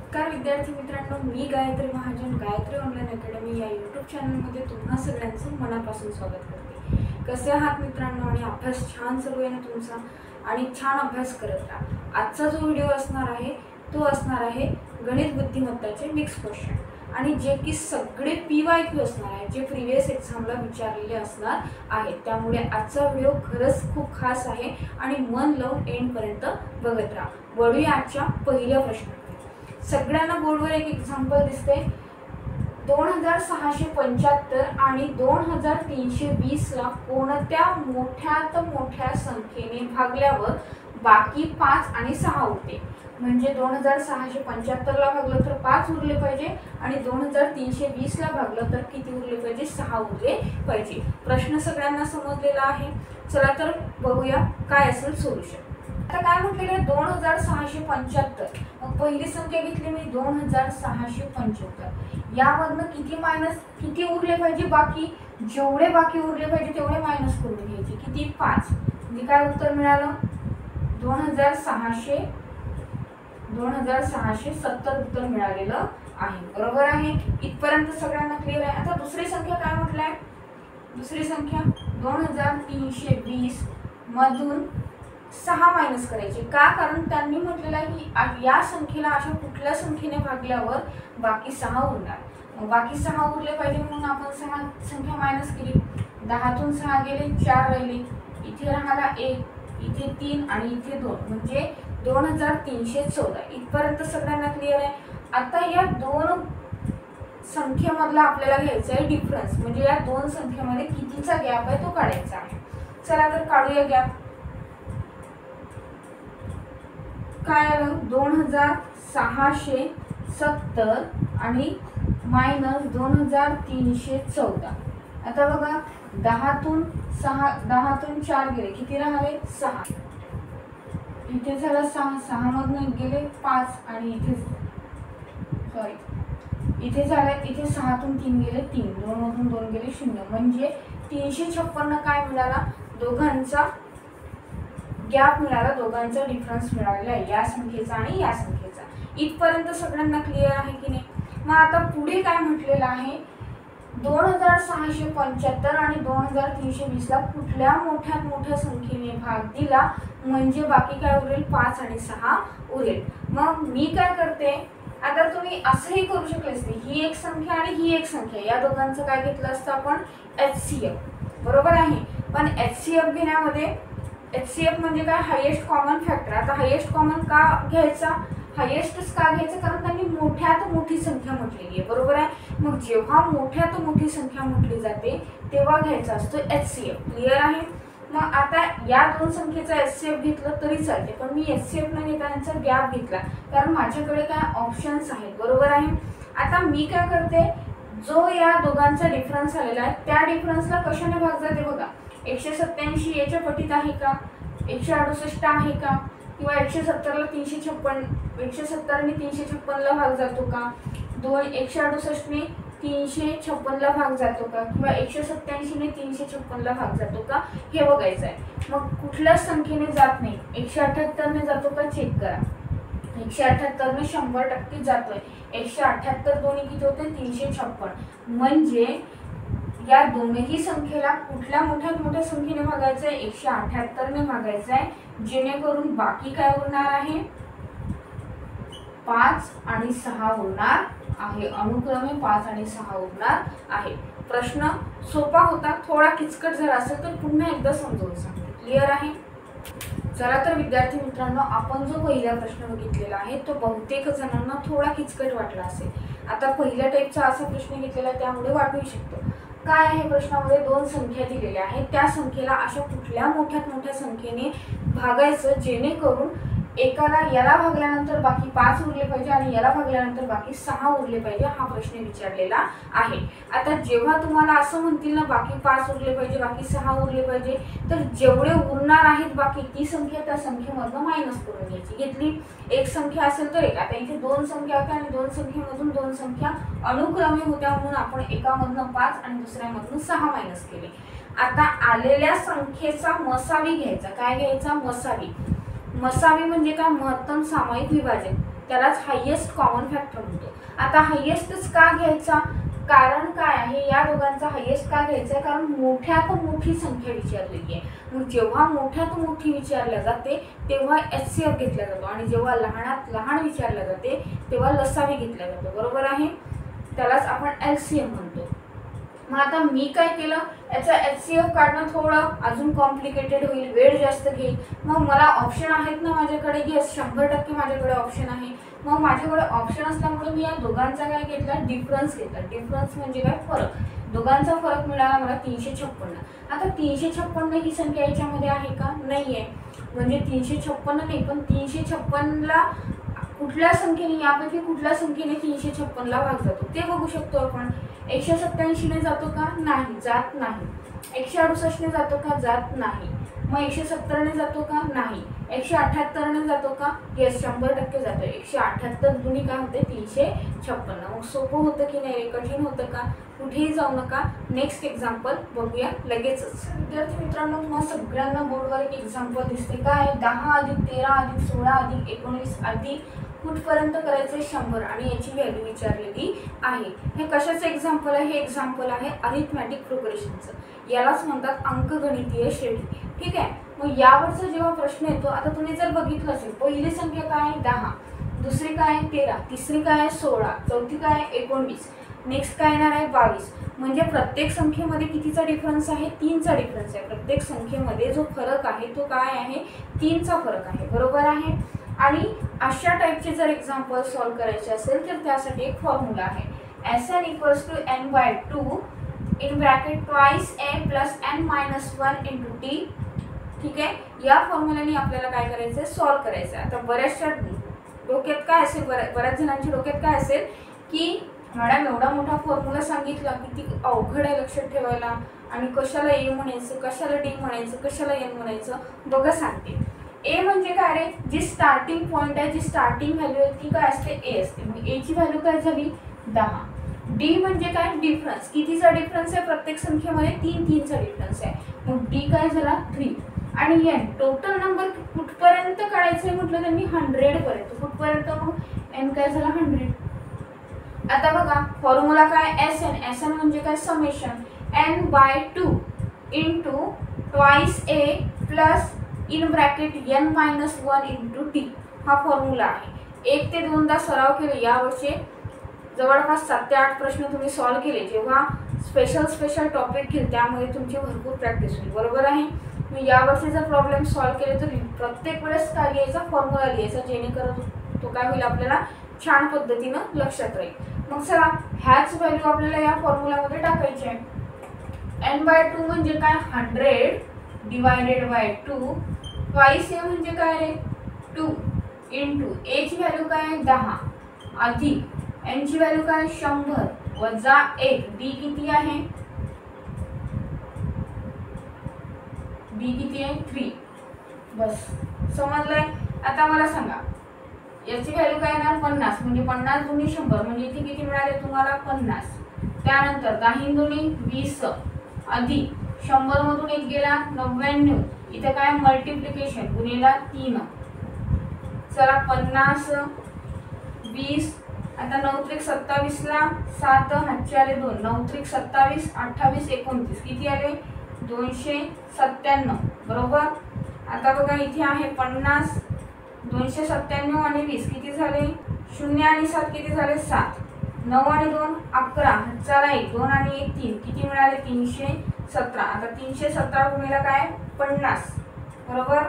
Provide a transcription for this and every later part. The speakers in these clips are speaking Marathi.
नमस्कार विद्यार्थी मित्रांनो, मी गायत्री महाजन गायत्री ऑनलाईन अकॅडमी या यूट्यूब चॅनलमध्ये तुम्हा सगळ्यांचं मनापासून स्वागत करते। कसे आहात मित्रांनो? आणि अभ्यास छान चालू आहे ना तुमचा? आणि छान अभ्यास करत राहा। आजचा जो व्हिडिओ असणार आहे तो असणार आहे गणित बुद्धिमत्ताचे मिक्स क्वेश्चन, आणि जे की सगळे PYQ असणार आहे, जे प्रीवियस एक्झामला विचारलेले असणार आहेत। त्यामुळे आजचा व्हिडिओ खरंच खूप खास आहे आणि मन लावून एंड पर्यंत बघत राहा। वळूया आजच्या पहिल्या प्रश्नाकडे। सगळ्यांना बोर्डवर एक एक्झाम्पल दिसते। 2675 आणि 2320 ला कोणत्या मोठ्यात मोठ्या संख्येने भागल्यावर बाकी 5 आणि 6 उरते। म्हणजे 2675 ला भागलं तर 5 उरले पाहिजे आणि 2320 ला भागलं तर किती उरले पाहिजे? 6 उरले पाहिजे। प्रश्न सगळ्यांना समजलेला आहे। चला तर बघूया काय असेल सोल्युशन। आता काय म्हटलेलं आहे? 2675। मग पहिली संख्या घेतली मी 2675। यामधनं किती उरले पाहिजे? बाकी जेवढे बाकी उरले पाहिजे तेवढे मायनस करून घ्यायचे। किती? 5। म्हणजे काय उत्तर मिळालं? 2670 उत्तर मिळालेलं आहे। बरोबर आहे? इथपर्यंत सगळ्यांना क्लिअर आहे। आता दुसरी संख्या काय म्हटलंय? दुसरी संख्या 2320 मधून 6 मायनस करायचे। का? कारण त्यांनी म्हटलेलं आहे की या संख्येला अशा कुठल्या संख्येने भागल्यावर बाकी 6 उरणार। मग बाकी 6 उरले पाहिजे म्हणून आपण 6 संख्या मायनस केली। 10 तून 6 गेले, 4 राहिले, इथे राहिला 1, इथे 3 आणि इथे 2, म्हणजे 2314। इथपर्यंत सगळ्यांना क्लिअर आहे। आता या दोन संख्येमधला आपल्याला घ्यायचा आहे डिफरन्स, म्हणजे या दोन संख्येमध्ये कितीचा गॅप आहे तो काढायचा आहे। चला तर काढूया गॅप। काय आलं? 2670 आणि मायनस 2314। आता बघा 10 तून 4 गेले, किती राहिले? 6। इथे झाला 6 मधून गेले 5 आणि इथे झालं, इथे 6 तून 3 गेले 3, 2 मधून 2 गेले 0, म्हणजे 356 काय मिळाला? दोघांचा गॅप मिळाला, दोघांचा डिफरन्स मिळालेला आहे, या संख्येचा आणि या संख्येचा। इथपर्यंत सगळ्यांना क्लिअर आहे की नाही? मग आता पुढे काय म्हटलेलं आहे? 2675 आणि 2320 ला कुठल्या मोठ्यात मोठ्या संख्येने भाग दिला म्हणजे बाकी काय उरेल? 5 आणि 6 उरेल। मग मी काय करते, आता तुम्ही असंही करू शकले असते, ही एक संख्या आणि ही एक संख्या, या दोघांचं काय घेतलं असतं आपण? HCF। बरोबर आहे? पण HCF घेण्यामध्ये HCF म्हणजे काय? Highest common factor. आता हायेस्ट कॉमन का घ्यायचा? हायेस्टच का घ्यायचं? कारण त्यांनी मोठ्यात मोठी संख्या म्हटलेली आहे। बरोबर आहे? मग जेव्हा मोठ्यात मोठी संख्या म्हटली जाते तेव्हा घ्यायचा असतो HCF। क्लिअर आहे? मग आता या दोन संख्येचा HCF घेतलं तरी चालते, पण मी HCF न घेता यांचा गॅप घेतला कारण माझ्याकडे काय ऑप्शन्स आहेत। बरोबर आहे? आता मी काय करते, जो या दोघांचा डिफरन्स आलेला आहे त्या डिफरन्सला कशाने भाग जाते बघा। 187 याच्या पटीत आहे का? 168 आहे का? किंवा 170 ला 356, 170 आणि 356 ला भाग जातो का? 168 ने 356 ला भाग जातो का? किंवा 187 ने 356 ला भाग जातो का? हे बघायचं आहे। मग कुठल्याच संख्येने जात नाही, 178 ने जातो का? चेक करा। 178 ने 100% जातोय। 178 दोन्ही किती होते? 356। म्हणजे या दोन्ही संख्येला कुठल्या मोठ्यात मोठ्या संख्येने भागायचं आहे? 178 ने भागायचं आहे, जेणेकरून बाकी काय उरणार आहे? 5 आणि 6 उरणार आहे। अनुक्रमे 5 आणि 6 उरणार आहे। प्रश्न सोपा होता, थोडा किचकट झाला असेल तर पुन्हा एकदा समजावून सांगते। क्लिअर आहे? चला तर विद्यार्थी मित्रांनो, आपण जो पहिला प्रश्न बघितलेला आहे तो बहुतेक जणांना थोडा किचकट वाटला असेल। आता पहिल्या टाईपचा असा प्रश्न घेतलेला त्यामुळे वाटू शकतो। काय आहे प्रश्नामध्ये? दोन संख्या दिलेल्या आहेत, त्या संख्येला अशा कुठल्या मोठ्यात मोठ्या संख्येने भागायचं जेणेकरून एकाला याला भागल्यानंतर बाकी 5 उरले पाहिजे आणि याला भागल्यानंतर बाकी 6 उरले पाहिजे, हा प्रश्न विचारलेला आहे। आता जेव्हा तुम्हाला असं म्हणतील ना बाकी 5 उरले पाहिजे, बाकी 6 उरले पाहिजे, तर जेवढे उरणार आहेत बाकी ती संख्या त्या संख्येमधून मायनस करून घ्यायची। घेतली एक संख्या असेल तर एक। आता इथे दोन संख्या होत्या आणि दोन संख्येमधून दोन संख्या अनुक्रमे होत्या म्हणून आपण एकामधून 5 आणि दुसऱ्यामधून 6 मायनस केले। आता आलेल्या संख्येचा मसावी घ्यायचा। काय घ्यायचा? मसावी। मसावी म्हणजे काय? महत्तम सामायिक विभाजक। त्यालाच हायेस्ट कॉमन फॅक्टर म्हणतो. आता हायेस्टच का घ्यायचा, कारण काय आहे, या दोघांचा हायेस्ट का घ्यायचा आहे, कारण मोठ्यात मोठी संख्या विचारलेली आहे. मग जेव्हा मोठ्यात मोठी विचारल्या जाते तेव्हा HCF घेतला जातो आणि जेव्हा लहानात लहान विचारल्या जाते तेव्हा लसावी घेतला जातो. बरोबर आहे, त्यालाच आपण LCM म्हणतो. मग आता मी काय केलं, याचा HCF काढणं थोडं अजून कॉम्प्लिकेटेड होईल, वेळ जास्त घेईल. मग मला ऑप्शन आहेत ना माझ्याकडे, की 100% माझ्याकडे ऑप्शन आहे. मग माझ्याकडे ऑप्शन असल्यामुळे मी या दोघांचा काय घेतला, डिफरन्स घेतला. डिफरन्स म्हणजे काय, फरक. दोघांचा फरक मिळाला मला 356. आता 356 ही संख्या याच्यामध्ये आहे का, नाही आहे. म्हणजे 356 नाही, पण 356ला कुठल्या संख्येने, यापैकी कुठल्या संख्येने 356ला भाग जातो ते बघू शकतो आपण. 187 ने जातो का, नाही, जात नाही. 168 ने जातो का, जात नाही. मग 170 ने जातो का, नाही. 178 ने जातो का, येस, 100% जातो. 178 दुनी काय होते, 356. मग सोपं होतं की नाही, कठीण होतं का, कुठेही जाऊ नका. नेक्स्ट एक्झाम्पल बघूया लगेचच. विद्यार्थी मित्रांनो, मग सगळ्यांना बोर्डवर एक एक्झाम्पल दिसते, काय, 10 अधिक 13 अधिक 16 अधिक 19 अधिक कुठपर्यंत करायचे, 100 आणि याची व्हॅल्यू विचारलेली आहे. हे कशाचं एक्झाम्पल आहे, हे एक्झाम्पल आहे अरिथमॅटिक प्रोग्रेशनचं. यालाच म्हणतात अंकगणितीय श्रेणी. ठीक आहे. मग यावरचा जेव्हा प्रश्न येतो, आता तुम्ही जर बघितलं असेल, पहिली संख्या काय आहे, 10, दुसरी काय आहे, 13, तिसरी काय आहे, 16, चौथी काय आहे, 19, नेक्स्ट काय येणार आहे, 22. म्हणजे प्रत्येक संख्येमध्ये कितीचा डिफरन्स आहे, 3चा डिफरन्स आहे. प्रत्येक संख्येमध्ये जो फरक आहे तो काय आहे, 3चा फरक आहे. बरोबर आहे. आणि अशा टाईपचे जर एक्झाम्पल सॉल्व्ह करायचे असेल तर त्यासाठी एक फॉर्म्युला आहे, Sn = n/2 in bracket twice a plus n-1 into t. ठीक आहे. या फॉर्म्युलाने आपल्याला काय करायचं, सॉल्व्ह करायचं. आता बऱ्याचशा डोक्यात काय असेल, बऱ्याच जणांच्या डोक्यात काय असेल की मॅडम एवढा मोठा फॉर्म्युला सांगितला, किती अवघड आहे लक्षात ठेवायला, आणि कशाला ए म्हणायचं, कशाला डी म्हणायचं, कशाला एन म्हणायचं. बघा सांगते. ए म्हणजे काय रे, जी स्टार्टिंग पॉईंट आहे, जी स्टार्टिंग व्हॅल्यू आहे ती काय असते, ए असते. मग ए ची व्हॅल्यू काय झाली, 10. डी म्हणजे काय, डिफरन्स. कितीचा डिफरन्स आहे, प्रत्येक संख्येमध्ये 3चा डिफरन्स आहे. मग डी काय झाला, 3. आणि एन टोटल नंबर कुठपर्यंत काढायचं आहे म्हटलं त्यांनी, 100 पर्यंत. कुठपर्यंत, मग एन काय झाला, 100. आता बघा फॉर्म्युला काय, Sn म्हणजे काय, summation n/2 into twice a plus in bracket n-1 into t. हा फॉर्म्युला आहे. 1 ते 2दा सराव केले, यावरचे जवळपास 7 ते 8 प्रश्न तुम्ही सॉल्व्ह केले. जेव्हा स्पेशल टॉपिक घेईल त्यामध्ये तुमची भरपूर प्रॅक्टिस होईल. बरोबर आहे. मी यावर्षी जर प्रॉब्लेम सॉल्व्ह केले तर प्रत्येक वेळेस काय लिहायचा, फॉर्म्युला लिहायचा, जेणेकरून तो काय होईल, आपल्याला छान पद्धतीनं लक्षात राहील. मग चला ह्याच व्हॅल्यू आपल्याला या फॉर्म्युलामध्ये टाकायची आहे. n/2 म्हणजे काय, 100 डिवायडेड बाय 2. ट्वाइस a म्हणजे काय रे, 2 इंटू a ची व्हॅल्यू काय आहे, 10 अधिक n ची व्हॅल्यू काय, 100 वजा 1. d किती आहे, d किती आहे, 3. बस समजलंय. आता मला सांगा याची व्हॅल्यू काय येणार, 50. म्हणजे 50 दुनी 100, म्हणजे इथे किती मिळाले तुम्हाला, 50. त्यानंतर 10 दुनी 20 अधिक 100 मधून 1 गेला, 99. इथे काय, मल्टिप्लिकेशन गुणिला 3. चला 50 20. आता 9 × 27 ला 7 हातचे आले 2, 9 × 27 28 29 किती आले, 297. बरोबर. आता बघा इथे आहे 50, 297 आणि 20 किती झाले, 0 आणि 7 किती झाले, 7. 9 आणि 2 11, हातचाला 1, 2 आणि 1 3 किती मिळाले, 317. आता 317 गुणिला काय, 50. बरोबर.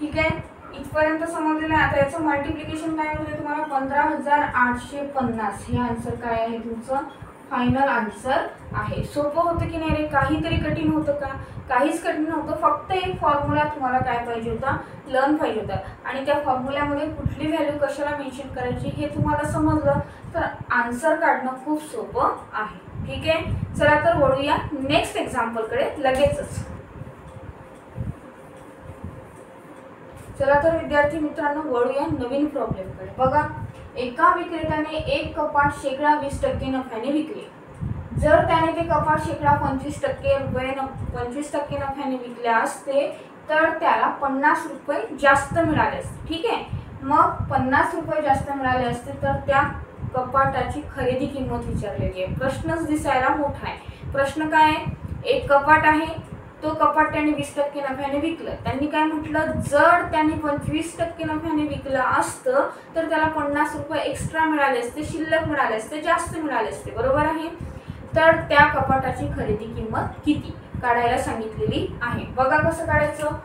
ठीक आहे. इथपर्यंत समजलेलं आहे. आता याचं मल्टिप्लिकेशन काय होते तुम्हाला, 15,850. हे आन्सर काय आहे, तुमचं फायनल आन्सर आहे. सोपं होतं की नाही रे, काहीतरी कठीण होतं का, काहीच कठीण नव्हतं. फक्त एक फॉर्म्युला तुम्हाला काय पाहिजे होता, लर्न पाहिजे होता. आणि त्या फॉर्म्युल्यामध्ये कुठली व्हॅल्यू कशाला मेन्शन करायची हे तुम्हाला समजलं तर आन्सर काढणं खूप सोपं आहे. ठीक आहे. चला तर वळूया नेक्स्ट एक्झाम्पलकडे लगेचच. चला तर विद्यार्थी मित्रांनो वळूया नवीन प्रॉब्लेमकडे. बघा, एका विक्रेत्याने एक कपाट 20% नफ्याने विकले. जर त्याने ते कपाट 25% नफ्याने विकले असते तर त्याला 50 रुपये जास्त मिळाले असते. ठीक आहे. मग 50 रुपये जास्त मिळाले असते तर त्या कपाटाची खरेदी किंमत विचारलेली आहे. प्रश्नच दिसायला मोठा आहे. प्रश्न काय आहे, एक कपाट आहे, तो कपाट त्यांनी 20% नफ्याने विकलं. त्यांनी काय म्हटलं, जर त्यांनी 25% नफ्याने विकलं असतं तर त्याला 50 रुपये एक्स्ट्रा मिळाले असते, शिल्लक मिळाले असते, जास्त मिळाले असते. बरोबर आहे. तर त्या कपाटाची खरेदी किंमत किती काढायला सांगितलेली आहे. बघा कसं काढायचं.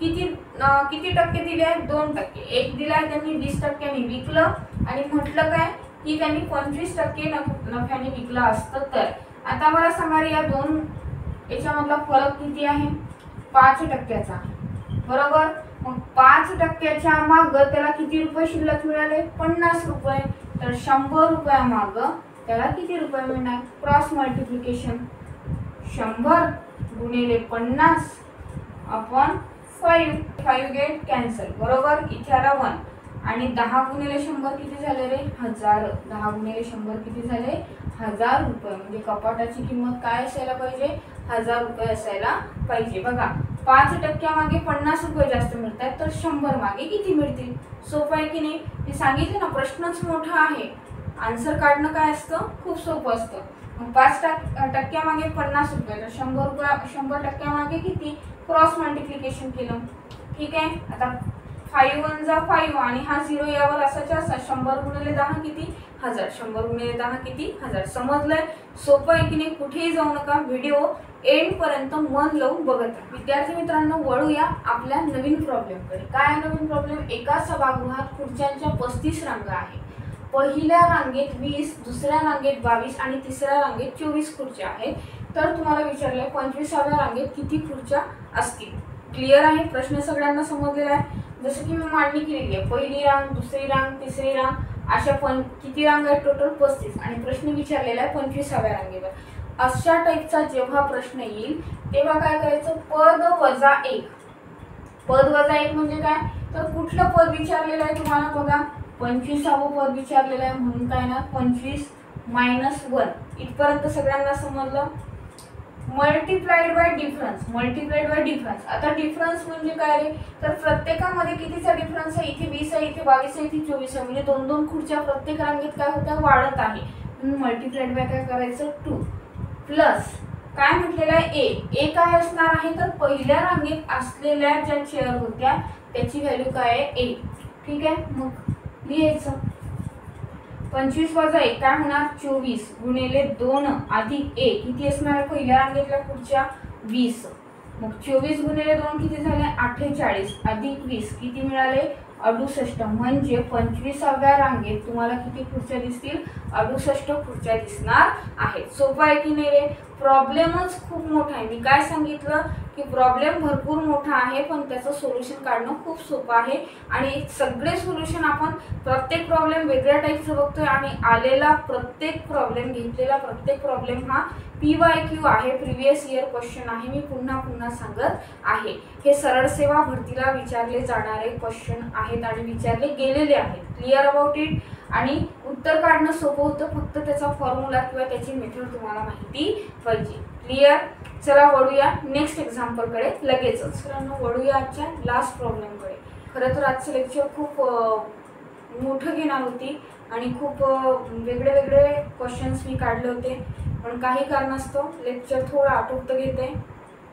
किती टक्के दिले आहेत, 2%. एक दिलाय त्यांनी 20% विकलं आणि म्हटलं काय की त्यांनी 25% नफ्याने विकलं असतं तर. आता मला सांगा या दोन याच्यामधला फरक किती आहे, 5%चा. बरोबर. मग 5%च्या माग त्याला किती रुपये शिल्लक मिळाले, 50 रुपये. तर 100 रुपया माग त्याला किती रुपये मिळणार, क्रॉस मल्टिप्लिकेशन. 100 गुणिले 50 अपॉन 5 गेट कॅन्सल. बरोबर. इथे आला 1 आणि 10 गुणिले 100 किती झाले रे, 1000. 10 गुणिले 100 किती झाले, 1000 रुपये. म्हणजे कपाटाची किंमत काय असायला पाहिजे, 1000 रुपये असायला पाहिजे. बघा 5% मागे 50 रुपये जास्त मिळतात तर 100 मागे किती मिळतील. सोपं आहे की नाही. मी सांगितलं ना, प्रश्नच मोठा आहे. आन्सर काढणं काय असतं, खूप सोपं असतं. मग 5% मागे 50 रुपये तर 100% मागे किती, क्रॉस मल्टिप्लिकेशन केलं. ठीक आहे. आता 5 1 जा 5 आणि हा 0 यावर असाच्या असा. 100 गुणिले 10 किती, 1000. 100 गुणिले 10 किती, 1000. समजलंय. सोपं आहे की नाही. कुठेही जाऊ नका, व्हिडिओ एंड पर्यंत मन लावून बघत राहा. विद्यार्थी मित्रांनो, वळूया आपल्या नवीन प्रॉब्लेमकडे. काय नवीन प्रॉब्लेम, एका सभागृहात खुर्च्यांच्या 35 रांगा आहे. पहिल्या रांगेत 20, दुसऱ्या रांगेत 22 आणि तिसऱ्या रांगेत 24 खुर्च्या आहेत. तर तुम्हाला विचारलंय 25व्या रांगेत किती खुर्च्या असतील. क्लिअर आहे. प्रश्न सगळ्यांना समजलेला आहे. जसं की मी मांडणी केलेली आहे, पहिली रांग, दुसरी रांग, तिसरी रांग, अशा किती रांग आहेत, टोटल 35. आणि प्रश्न विचारलेला आहे 25व्या रांगेवर. अशा टाईपचा जेव्हा प्रश्न येईल तेव्हा काय करायचं, पद वजा 1. पद वजा 1 म्हणजे काय, तर कुठलं पद विचारलेलं आहे तुम्हाला. बघा 25वं पद विचारलेलं आहे म्हणून काय ना, 25 - 1. इथपर्यंत सगळ्यांना समजलं. Multiplied by difference. Multiplied by difference. आता डिफरन्स म्हणजे काय रे, तर प्रत्येकामध्ये कितीचा डिफरन्स आहे, इथे 20 आहे, इथे 22 आहे, इथे 24 आहे. म्हणजे 2-2 खुर्च्या प्रत्येक रांगेत काय होत्या, वाढत आहे. म्हणून मल्टिप्लाइड बाय काय करायचं, 2 प्लस काय म्हटलेलं आहे, ए काय असणार आहे, तर पहिल्या रांगेत असलेल्या ज्या चेअर होत्या त्याची व्हॅल्यू काय आहे, ए. ठीक आहे. मग लिहायचं 25 वजा 1 काय होणार, 24 गुणिले 2 अधिक 1 किती असणार, पहिल्या रांगेतल्या खुर्च्या 20. मग 24 गुणिले 2 किती झाले, 48 अधिक 20 किती मिळाले, 68. म्हणजे 25व्या रांगेत तुम्हाला किती खुर्च्या दिसतील, 68 खुर्च्या दिसणार आहेत. सोपं आहे की नाही रे. प्रॉब्लेमच खूप मोठा आहे. मी काय सांगितलं की प्रॉब्लेम भरपूर मोठा आहे पण त्याचं सोल्युशन काढणं खूप सोपं आहे. आणि सगळे सोल्युशन आपण प्रत्येक प्रॉब्लेम वेगळ्या टाईपचं बघतोय आणि आलेला प्रत्येक प्रॉब्लेम, घेतलेला प्रत्येक प्रॉब्लेम हा PYQ आहे, प्रिव्हियस इयर क्वेश्चन आहे. मी पुन्हा पुन्हा सांगत आहे, हे सरळ सेवा भरतीला विचारले जाणारे क्वेश्चन आहेत आणि विचारले गेलेले आहेत. Clear about it. आणि उत्तर काढणं सोपं होतं, फक्त त्याचा फॉर्म्युला किंवा त्याची मेथड तुम्हाला माहिती पाहिजे. क्लिअर. चला वळूया नेक्स्ट एक्झाम्पलकडे लगेचच. मित्रांनो वळूया आजच्या लास्ट प्रॉब्लेमकडे. खरं तर आजचं लेक्चर खूप मोठं घेणार होती आणि खूप वेगळे वेगळे क्वेश्चन्स मी काढले होते पण काही कारणास्तव लेक्चर थोडं आटोपतं घेते.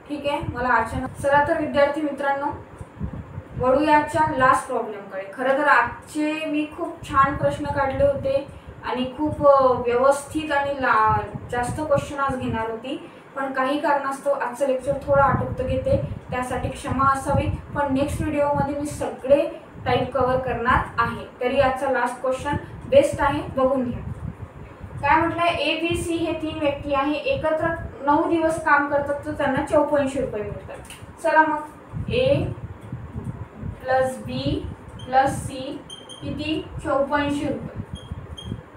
ठीक आहे. मला अचानक. चला तर विद्यार्थी मित्रांनो वळूया आजच्या लास्ट प्रॉब्लेमकडे. खरं तर आजचे मी खूप छान प्रश्न काढले होते आणि खूप व्यवस्थित आणि जास्त क्वेश्चन आज घेणार होती पण काही कारणास्तव आजचं लेक्चर थोडं आटोपतं घेते, त्यासाठी क्षमा असावी. पण नेक्स्ट व्हिडिओमध्ये मी सगळे टाईप कव्हर करणार आहे. तरी आजचा लास्ट क्वेश्चन बेस्ट आहे, बघून घ्या. काय म्हटलंय, ABC हे 3 व्यक्ती आहे, एकत्र 9 दिवस काम करतात तर त्यांना 54 रुपये मिळतात. चला मग A + B + C किती, 54 रुपये.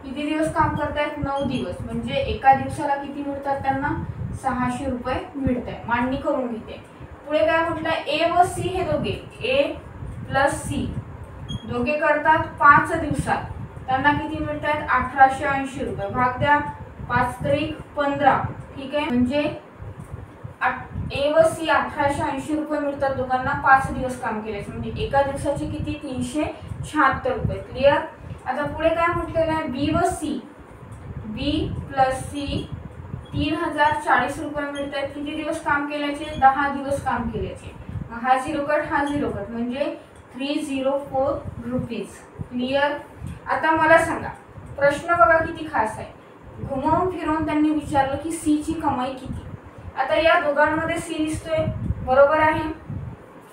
किती दिवस काम करतायत, 9 दिवस. म्हणजे एका दिवसाला किती मिळतात त्यांना, 600 रुपये मिळत आहे. मांडणी करून घेते. पुढे काय म्हटलंय, A व C हे दोघे, A + C दोघे करतात 5 दिवसात, त्यांना किती मिळतात, 1880 रुपये. भाग द्या, 5 त्रिक 15. ठीक आहे. म्हणजे A व C 1880 रुपये मिळतात दोघांना 5 दिवस काम केल्याचे. म्हणजे एका दिवसाचे किती, 76 रुपये. क्लिअर. आता पुढे काय म्हटलेलं आहे, बी व सी, बी प्लस सी 3040 रुपये मिळत आहेत. किती दिवस काम केल्याचे, 10 दिवस काम केल्याचे. हा 0 कट, हा 0 कट, म्हणजे 304 रुपीज. क्लिअर. आता मला सांगा, प्रश्न बघा किती खास आहे. घुमवून फिरवून त्यांनी विचारलं की सी ची कमाई किती. आता या दोघांमध्ये सी दिसतोय, बरोबर आहे.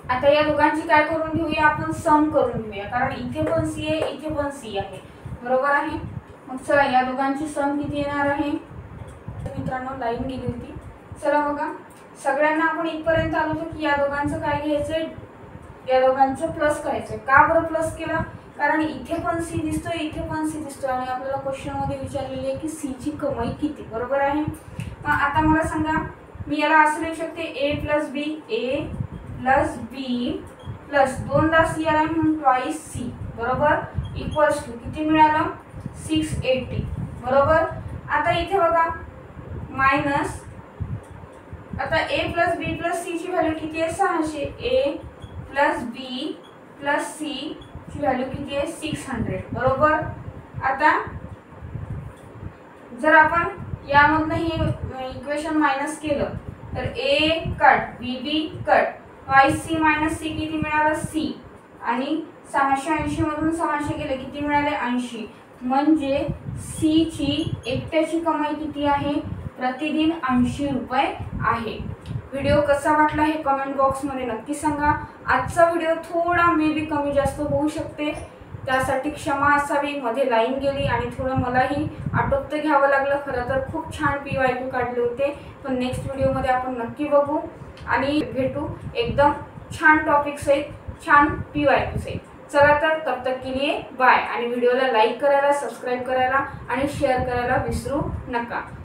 आता या दोघांची काय करून घेऊया आपण, सम करून घेऊया, कारण इथे पण सी आहे, इथे पण सी आहे, बरोबर आहे. मग चला या दोघांची सम किती येणार आहे. मित्रांनो लाईन गेली होती. चला बघा, सगळ्यांना आपण इथपर्यंत आलो होतो की या दोघांचं काय घ्यायचंय, या दोघांचं प्लस करायचंय. का बरं प्लस केला, कारण इथे पण सी दिसतोय, इथे पण सी दिसतोय आणि आपल्याला क्वेश्चन मध्ये विचारलेली आहे की सी ची कमाई किती, बरोबर आहे. मग आता मला सांगा, मी याला असं लिहू शकते ए प्लस बी, ए प्लस बी प्लस 2दा सी आला म्हणून ट्वाइस सी, बरोबर, इक्वल्स टू किती मिळालं, 680, बरोबर. आता इथे बघा मायनस, आता ए प्लस बी प्लस सी ची व्हॅल्यू किती आहे, 600. ए प्लस बी प्लस सी ची व्हॅल्यू किती आहे, 600, बरोबर. आता जर आपण यामधनं हे इक्वेशन मायनस केलं तर A cut, B B cut, twice C minus C किती मिळालं, सी, आणि 680 मधून 600 गेले किती मिळाले, 80. म्हणजे सी ची एकट्याची कमाई किती आहे, प्रतिदिन 80 रुपये आहे. व्हिडिओ कसा वाटला हे कमेंट बॉक्समध्ये नक्की सांगा. आजचा व्हिडिओ थोडा मे बी कमी जास्त होऊ शकते, त्यासाठी क्षमा असावी. मध्ये लाईन गेली आणि थोडं मलाही आटोपते घ्यावं लागलं. खरं तर खूप छान PYQ काढले होते, पण नेक्स्ट व्हिडिओमध्ये आपण नक्की बघू आणि भेटू एकदम छान टॉपिक सहित, छान PYQ सहित. चला तर तब तक के लिए बाय. आणि व्हिडिओला लाईक करायला, सबस्क्राईब करायला आणि शेअर करायला विसरू नका.